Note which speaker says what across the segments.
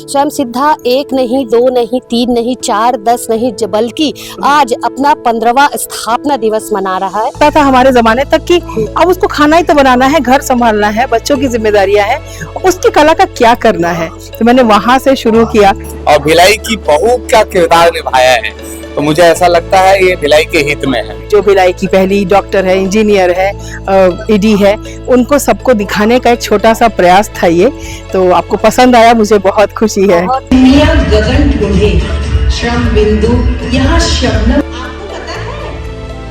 Speaker 1: स्वयं सिद्धा एक नहीं, दो नहीं, तीन नहीं, 4, 10 नहीं, बल्कि आज अपना 15वां स्थापना दिवस मना रहा है।
Speaker 2: पता था हमारे जमाने तक कि अब उसको खाना ही तो बनाना है, घर संभालना है, बच्चों की जिम्मेदारियां हैं, उसकी कला का क्या करना है। तो मैंने वहां से शुरू किया।
Speaker 3: और भिलाई की बहू का किरदार निभाया है, तो मुझे ऐसा लगता है ये भिलाई के हित में है।
Speaker 2: जो भिलाई की पहली डॉक्टर है, इंजीनियर है, ईडी है, उनको सबको दिखाने का एक छोटा सा प्रयास था ये। तो आपको पसंद आया, मुझे बहुत खुशी है।
Speaker 4: गगन ढूंढे श्रम बिंदु यहाँ शबनम। आपको पता है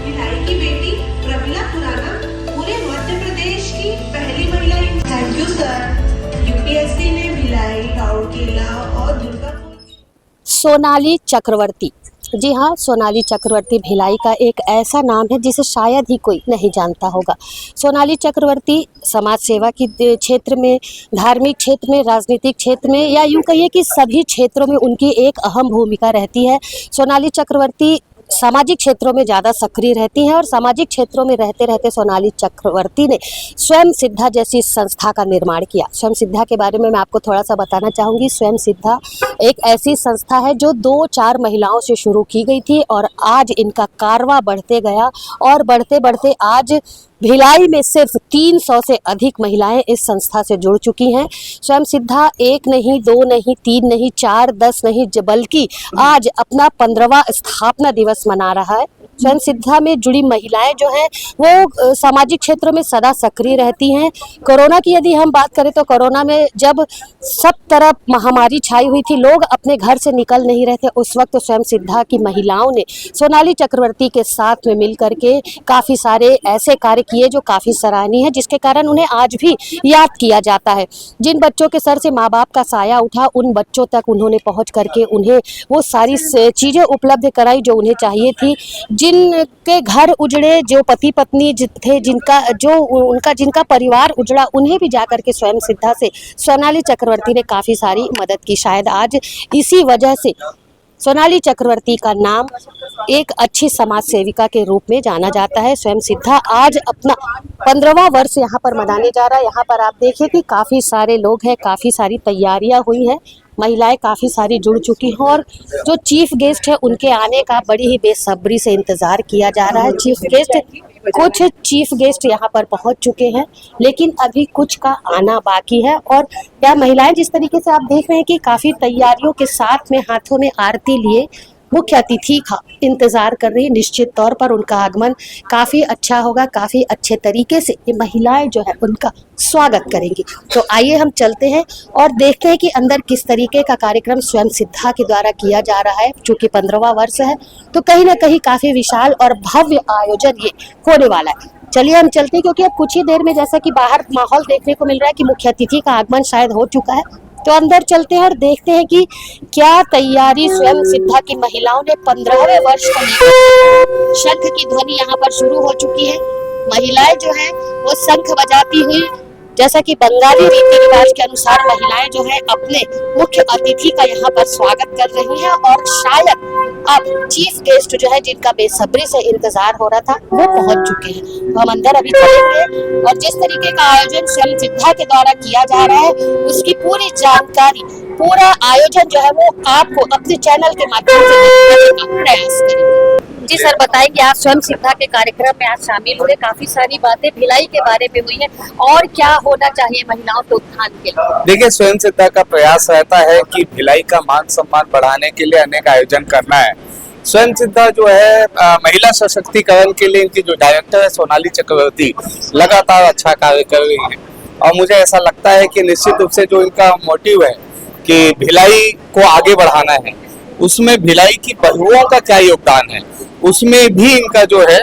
Speaker 4: भिलाई की बेटी प्रमिला खुराना पूरे मध्य प्रदेश की पहली महिला। Thank you sir. यूपीएससी ने भिलाई, राउरकेला और दुर्गापुर।
Speaker 1: सोनाली चक्रवर्ती, जी हाँ, सोनाली चक्रवर्ती भिलाई का एक ऐसा नाम है जिसे शायद ही कोई नहीं जानता होगा। सोनाली चक्रवर्ती समाज सेवा की क्षेत्र में, धार्मिक क्षेत्र में, राजनीतिक क्षेत्र में, या यूँ कहिए कि सभी क्षेत्रों में उनकी एक अहम भूमिका रहती है। सोनाली चक्रवर्ती सामाजिक क्षेत्रों में ज़्यादा सक्रिय रहती हैं और सामाजिक क्षेत्रों में रहते रहते सोनाली चक्रवर्ती ने स्वयं सिद्धा जैसी संस्था का निर्माण किया। स्वयं सिद्धा के बारे में मैं आपको थोड़ा सा बताना चाहूँगी। स्वयं सिद्धा एक ऐसी संस्था है जो 2-4 महिलाओं से शुरू की गई थी और आज इनका कारवां बढ़ते गया और बढ़ते बढ़ते आज भिलाई में सिर्फ 300 से अधिक महिलाएं इस संस्था से जुड़ चुकी हैं। स्वयं सिद्धा एक नहीं, दो नहीं, तीन नहीं, 4, 10 नहीं, बल्कि आज अपना 15वां स्थापना दिवस मना रहा है। स्वयं सिद्धा में जुड़ी महिलाएं जो हैं वो सामाजिक क्षेत्रों में सदा सक्रिय रहती हैं। कोरोना की यदि हम बात करें तो कोरोना में जब सब तरफ महामारी छाई हुई थी, लोग अपने घर से निकल नहीं रहे थे, उस वक्त तो स्वयं सिद्धा की महिलाओं ने सोनाली चक्रवर्ती के साथ में मिल करके काफ़ी सारे ऐसे कार्य किए जो काफ़ी सराहनीय है, जिसके कारण उन्हें आज भी याद किया जाता है। जिन बच्चों के सर से माँ बाप का साया उठा, उन बच्चों तक उन्होंने पहुँच करके उन्हें वो सारी चीज़ें उपलब्ध कराई जो उन्हें चाहिए थी। जिनके घर उजड़े, जो पति पत्नी थे, जिनका परिवार उजड़ा, उन्हें भी जाकर के स्वयं सिद्धा से सोनाली चक्रवर्ती ने काफ़ी सारी मदद की। शायद आज इसी वजह से सोनाली चक्रवर्ती का नाम एक अच्छी समाज सेविका के रूप में जाना जाता है। स्वयं सिद्धा आज अपना 15वां वर्ष यहाँ पर मनाने जा रहा है। यहाँ पर आप देखिए कि काफ़ी सारे लोग हैं, काफ़ी सारी तैयारियाँ हुई हैं, महिलाएं काफ़ी सारी जुड़ चुकी हैं और जो चीफ गेस्ट है उनके आने का बड़ी ही बेसब्री से इंतज़ार किया जा रहा है। कुछ चीफ गेस्ट यहाँ पर पहुँच चुके हैं, लेकिन अभी कुछ का आना बाकी है। और यह महिलाएं जिस तरीके से आप देख रहे हैं कि काफ़ी तैयारियों के साथ में हाथों में आरती लिए मुख्य अतिथि का इंतज़ार कर रही है। निश्चित तौर पर उनका आगमन काफ़ी अच्छा होगा, काफ़ी अच्छे तरीके से ये महिलाएं जो है उनका स्वागत करेंगी। तो आइए हम चलते हैं और देखते हैं कि अंदर किस तरीके का कार्यक्रम स्वयं सिद्धा के द्वारा किया जा रहा है। चूँकि 15वां वर्ष है तो कहीं ना कहीं काफ़ी विशाल और भव्य आयोजन ये होने वाला है। चलिए हम चलते हैं, क्योंकि अब कुछ ही देर में जैसा कि बाहर माहौल देखने को मिल रहा है कि मुख्य अतिथि का आगमन शायद हो चुका है। तो अंदर चलते हैं और देखते हैं कि क्या तैयारी स्वयं सिद्धा की महिलाओं ने 15वें वर्ष को लेकर। शंख की ध्वनि यहाँ पर शुरू हो चुकी है। महिलाएं जो हैं वो शंख बजाती हुई, जैसा कि बंगाली रीति रिवाज के अनुसार महिलाएं जो है अपने मुख्य अतिथि का यहाँ पर स्वागत कर रही हैं और शायद अब चीफ गेस्ट जो है जिनका बेसब्री से इंतजार हो रहा था वो पहुंच चुके हैं। तो हम अंदर अभी चलेंगे और जिस तरीके का आयोजन स्वयं सिद्धा के द्वारा किया जा रहा है उसकी पूरी जानकारी, पूरा आयोजन जो है वो आपको अपने चैनल के माध्यम से दिखाने का प्रयास करेंगे। जी सर, बताएंगे आप स्वयं सिद्धा के कार्यक्रम में आज शामिल हुए, काफी सारी बातें भिलाई के बारे में हुई है और क्या होना चाहिए महिलाओं के उत्थान के लिए।
Speaker 3: देखिए, स्वयं सिद्धा का प्रयास रहता है कि भिलाई का मान सम्मान बढ़ाने के लिए अनेक आयोजन करना है। स्वयं सिद्धा जो है महिला सशक्तिकरण के लिए इनकी जो डायरेक्टर है सोनाली चक्रवर्ती लगातार अच्छा कार्य कर रही है और मुझे ऐसा लगता है कि निश्चित रूप से जो इनका मोटिव है कि भिलाई को आगे बढ़ाना है, उसमें भिलाई की बहुओं का क्या योगदान है, उसमें भी इनका जो है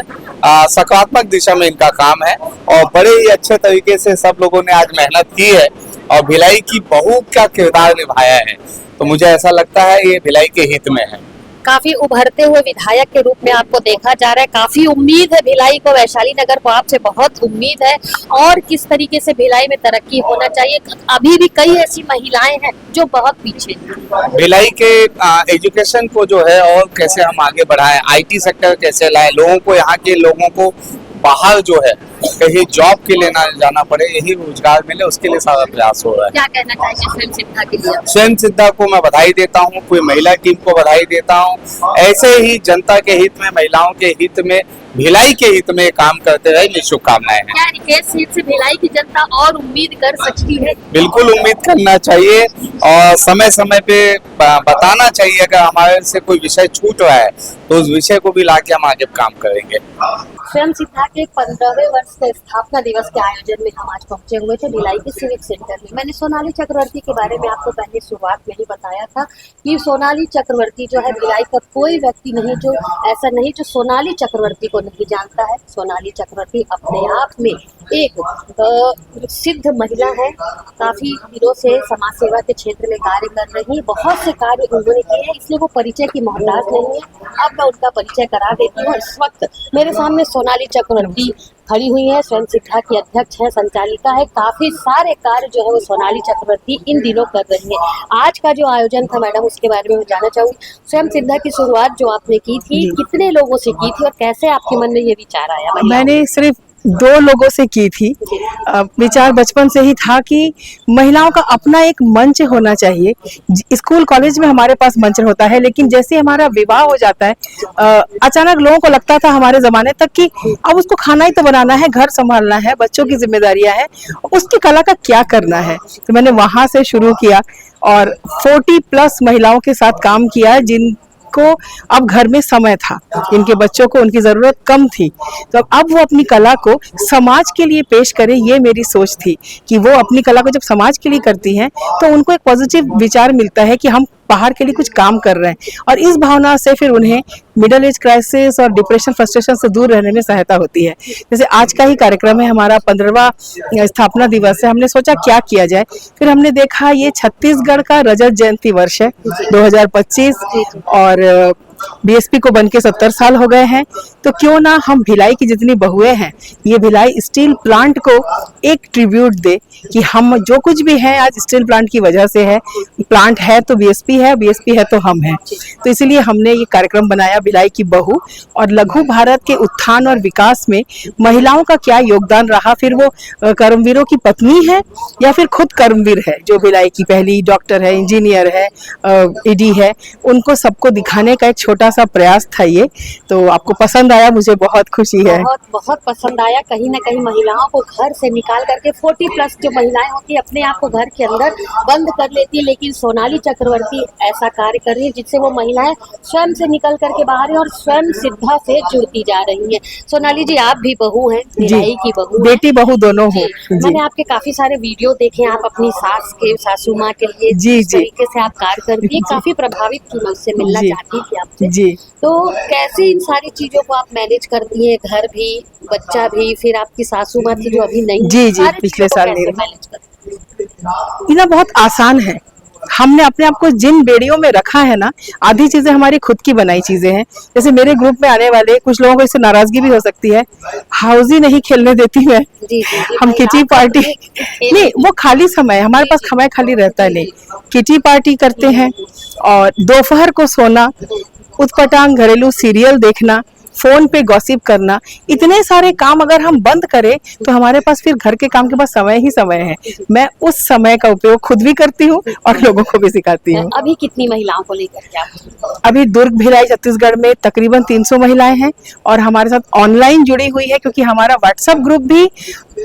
Speaker 3: सकारात्मक दिशा में इनका काम है और बड़े ही अच्छे तरीके से सब लोगों ने आज मेहनत की है और भिलाई की बहू का किरदार निभाया है। तो मुझे ऐसा लगता है ये भिलाई के हित में है।
Speaker 1: काफी उभरते हुए विधायक के रूप में आपको देखा जा रहा है, काफी उम्मीद है भिलाई को, वैशाली नगर को आपसे बहुत उम्मीद है और किस तरीके से भिलाई में तरक्की होना चाहिए। अभी भी कई ऐसी महिलाएं हैं जो बहुत पीछे हैं।
Speaker 3: भिलाई के एजुकेशन को जो है और कैसे हम आगे बढ़ाएं, IT सेक्टर कैसे लाएं, लोगों को, यहाँ के लोगों को बाहर जो है कहीं जॉब के लिए ना जाना पड़े, यही रोजगार मिले, उसके लिए सारा प्रयास हो रहा है।
Speaker 1: क्या कहना चाहिए स्वयं सिद्धा के लिए?
Speaker 3: स्वयं सिद्धा को मैं बधाई देता हूँ, पूरी महिला टीम को बधाई देता हूँ। ऐसे ही जनता के हित में, महिलाओं के हित में, भिलाई के हित में काम करते रहे, मेरी शुभकामनाएं हैं।
Speaker 1: क्या रिकेश सीट से भिलाई की जनता और उम्मीद कर सकती है?
Speaker 3: बिल्कुल उम्मीद करना चाहिए और समय समय पे बताना चाहिए। अगर हमारे से कोई विषय छूट रहा है तो उस विषय को भी लाके हम आगे काम करेंगे।
Speaker 1: स्वयं सिद्धा के 15वें वर्ष के स्थापना दिवस के आयोजन में हम आज पहुंचे हुए थे भिलाई के सिविक सेंटर में। मैंने सोनाली चक्रवर्ती के बारे में आपको पहले शुरुआत में ही बताया था कि सोनाली चक्रवर्ती जो है, भिलाई का कोई व्यक्ति नहीं जो ऐसा नहीं जो सोनाली चक्रवर्ती को नहीं जानता है। सोनाली चक्रवर्ती अपने आप में एक सिद्ध महिला है, काफी दिनों से समाज सेवा के क्षेत्र में कार्य कर रही है, बहुत से कार्य उन्होंने किए हैं, इसलिए वो परिचय की मोहताज नहीं है। अब मैं उनका परिचय करा देती हूँ। इस वक्त मेरे सामने सोनाली चक्रवर्ती खड़ी हुई है, स्वयं सिद्धा की अध्यक्ष है, संचालिका है। काफी सारे कार्य जो है वो सोनाली चक्रवर्ती इन दिनों कर रही है। आज का जो आयोजन था मैडम, उसके बारे में मैं जानना चाहूंगी। स्वयं सिद्धा की शुरुआत जो आपने की थी, कितने लोगों से की थी और कैसे आपके मन में ये विचार आया?
Speaker 2: मैंने सिर्फ 2 लोगों से की थी। विचार बचपन से ही था कि महिलाओं का अपना एक मंच होना चाहिए। स्कूल कॉलेज में हमारे पास मंच होता है, लेकिन जैसे हमारा विवाह हो जाता है, अचानक लोगों को लगता था हमारे जमाने तक कि अब उसको खाना ही तो बनाना है, घर संभालना है, बच्चों की जिम्मेदारियां हैं, उसकी कला का क्या करना है। तो मैंने वहां से शुरू किया और 40+ महिलाओं के साथ काम किया जिनको अब घर में समय था, इनके बच्चों को उनकी जरूरत कम थी, तो अब वो अपनी कला को समाज के लिए पेश करें। ये मेरी सोच थी कि वो अपनी कला को जब समाज के लिए करती हैं तो उनको एक पॉजिटिव विचार मिलता है कि हम बाहर के लिए कुछ काम कर रहे हैं, और इस भावना से फिर उन्हें मिडिल एज क्राइसिस और डिप्रेशन, फ्रस्ट्रेशन से दूर रहने में सहायता होती है। जैसे आज का ही कार्यक्रम है, हमारा 15वां स्थापना दिवस है, हमने सोचा क्या किया जाए। फिर हमने देखा ये छत्तीसगढ़ का रजत जयंती वर्ष है 2025 और बीएसपी को बनके 70 साल हो गए हैं, तो क्यों ना हम भिलाई की जितनी बहुएं हैं, ये भिलाई स्टील प्लांट को एक ट्रिब्यूट दे कि हम जो कुछ भी है आज स्टील प्लांट की वजह से है। प्लांट है तो बीएसपी है, बीएसपी है तो हम हैं। तो इसलिए हमने ये कार्यक्रम बनाया भिलाई की बहू, और लघु भारत के उत्थान और विकास में महिलाओं का क्या योगदान रहा, फिर वो कर्मवीरों की पत्नी है या फिर खुद कर्मवीर है, जो भिलाई की पहली डॉक्टर है, इंजीनियर है, ईडी है, उनको सबको दिखाने का एक छोटा सा प्रयास था ये। तो आपको पसंद आया, मुझे बहुत खुशी है।
Speaker 1: बहुत बहुत पसंद आया। कहीं ना कहीं महिलाओं को घर से निकाल करके 40+ जो महिलाएं होती है अपने आप को घर के अंदर बंद कर लेती है, लेकिन सोनाली चक्रवर्ती ऐसा कार्य कर रही है जिससे वो महिलाएं स्वयं से निकल करके बाहर है और स्वयं सिद्धा से जुड़ती जा रही है। सोनाली जी, आप भी बहू हैं, भिलाई की बहू,
Speaker 2: बेटी बहू दोनों हो।
Speaker 1: मैंने आपके काफी सारे वीडियो देखे, आप अपनी सासू माँ के लिए जिस तरीके से आप कार्य करती है, काफी प्रभावित थी मैं, उससे मिलना चाहती थी आपसे।
Speaker 2: जी।
Speaker 1: तो कैसे इन सारी चीजों को आप मैनेज करती हैं, घर भी, बच्चा भी, फिर आपकी सासू माँ थी जो अभी नहीं,
Speaker 2: जी पिछले साल
Speaker 1: मैनेज करती हैं?
Speaker 2: ये बहुत आसान है। हमने अपने आप को जिन बेड़ियों में रखा है ना, आधी चीजें हमारी खुद की बनाई चीजें हैं। जैसे मेरे ग्रुप में आने वाले कुछ लोगों को इससे नाराजगी भी हो सकती है, हाउसी नहीं खेलने देती मैं। हम किटी पार्टी नहीं, वो खाली समय, हमारे पास समय खाली रहता है नहीं, किटी पार्टी करते हैं, और दोपहर को सोना, उतपटांग घरेलू सीरियल देखना, फोन पे गॉसिप करना, इतने सारे काम अगर हम बंद करें तो हमारे पास फिर घर के काम के पास समय ही समय है। मैं उस समय का उपयोग खुद भी करती हूँ और लोगों को भी सिखाती हूँ।
Speaker 1: अभी कितनी महिलाओं को लेकर के आप?
Speaker 2: अभी दुर्ग भिलाई छत्तीसगढ़ में तकरीबन 300 महिलाएं हैं और हमारे साथ ऑनलाइन जुड़ी हुई है, क्योंकि हमारा व्हाट्सएप ग्रुप भी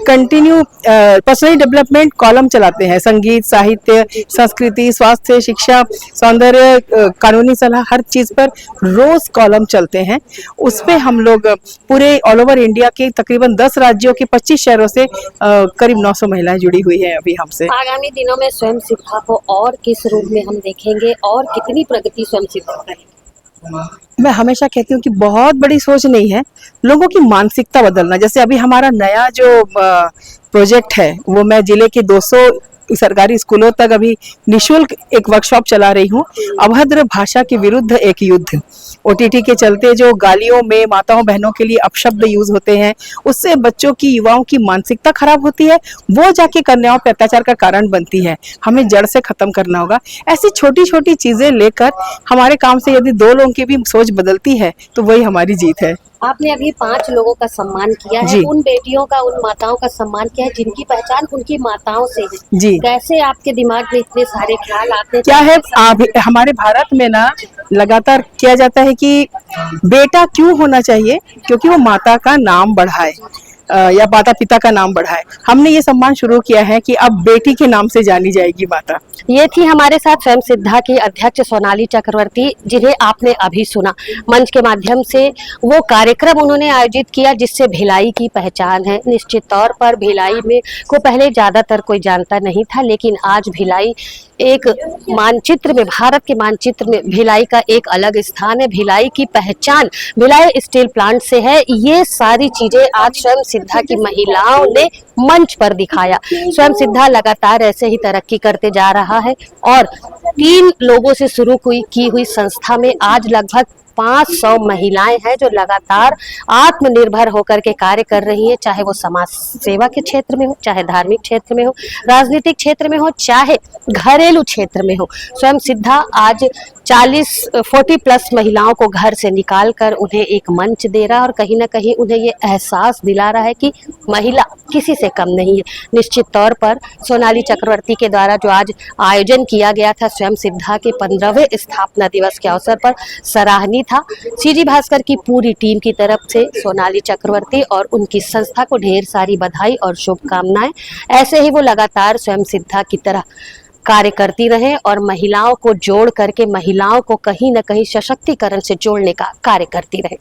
Speaker 2: कंटिन्यू पर्सनल डेवलपमेंट कॉलम चलाते हैं। संगीत, साहित्य, संस्कृति, स्वास्थ्य, शिक्षा, सौंदर्य, कानूनी सलाह, हर चीज पर रोज कॉलम चलते हैं। उस पे हम लोग पूरे ऑल ओवर इंडिया के तकरीबन 10 राज्यों के 25 शहरों से करीब 900 महिलाएं जुड़ी हुई हैं अभी हमसे।
Speaker 1: आगामी दिनों में स्वयं सिद्धा को और किस रूप में हम देखेंगे और कितनी प्रगति स्वयं सिद्धा करेगी?
Speaker 2: मैं हमेशा कहती हूँ कि बहुत बड़ी सोच नहीं है, लोगों की मानसिकता बदलना। जैसे अभी हमारा नया जो प्रोजेक्ट है, वो मैं जिले के 200 सरकारी स्कूलों तक अभी निशुल्क एक वर्कशॉप चला रही हूँ, अभद्र भाषा के विरुद्ध एक युद्ध। ओटीटी के चलते जो गालियों में माताओं बहनों के लिए अपशब्द यूज होते हैं, उससे बच्चों की, युवाओं की मानसिकता खराब होती है, वो जाके कन्याओं पे अत्याचार का कारण बनती है। हमें जड़ से खत्म करना होगा। ऐसी छोटी छोटी चीजें लेकर हमारे काम से यदि 2 लोगों की भी सोच बदलती है तो वही हमारी जीत है।
Speaker 1: आपने अभी 5 लोगों का सम्मान किया है,
Speaker 2: जी।
Speaker 1: उन बेटियों का, उन माताओं का सम्मान किया है जिनकी पहचान उनकी माताओं से है।
Speaker 2: जी।
Speaker 1: कैसे आपके दिमाग में इतने सारे ख्याल आते हैं?
Speaker 2: क्या है, हमारे भारत में ना लगातार किया जाता है कि बेटा क्यों होना चाहिए, क्योंकि वो माता का नाम बढ़ाए या माता पिता का नाम बढ़ाए। हमने ये सम्मान शुरू किया है कि अब बेटी के नाम से जानी जाएगी माता।
Speaker 1: ये थी हमारे साथ स्वयं सिद्धा की अध्यक्ष सोनाली चक्रवर्ती, जिन्हें आपने अभी सुना। मंच के माध्यम से वो कार्यक्रम उन्होंने आयोजित किया जिससे भिलाई की पहचान है। निश्चित तौर पर भिलाई में को पहले ज्यादातर कोई जानता नहीं था, लेकिन आज भिलाई एक मानचित्र में, भारत के मानचित्र में भिलाई का एक अलग स्थान है। भिलाई की पहचान भिलाई स्टील प्लांट से है। ये सारी चीजें आज स्वयं सिद्धा की महिलाओं ने मंच पर दिखाया। स्वयं सिद्धा लगातार ऐसे ही तरक्की करते जा रहा है और 3 लोगों से शुरू की हुई संस्था में आज लगभग 500 महिलाएं हैं जो लगातार आत्मनिर्भर होकर के कार्य कर रही हैं, चाहे वो समाज सेवा के क्षेत्र में हो, चाहे धार्मिक क्षेत्र में हो, राजनीतिक क्षेत्र में हो, चाहे घरेलू क्षेत्र में हो। स्वयं सिद्धा आज 40 प्लस महिलाओं को घर से निकाल कर उन्हें एक मंच दे रहा है और कहीं ना कहीं उन्हें ये एहसास दिला रहा है कि महिला किसी से कम नहीं है। निश्चित तौर पर सोनाली चक्रवर्ती के द्वारा जो आज आयोजन किया गया था स्वयं सिद्धा के 15वें स्थापना दिवस के अवसर पर सराहनीय था। सीजी भास्कर की पूरी टीम की तरफ से सोनाली चक्रवर्ती और उनकी संस्था को ढेर सारी बधाई और शुभकामनाएं। ऐसे ही वो लगातार स्वयं सिद्धा की तरह कार्य करती रहे और महिलाओं को जोड़ करके महिलाओं को कहीं ना कहीं सशक्तिकरण से जोड़ने का कार्य करती रहे।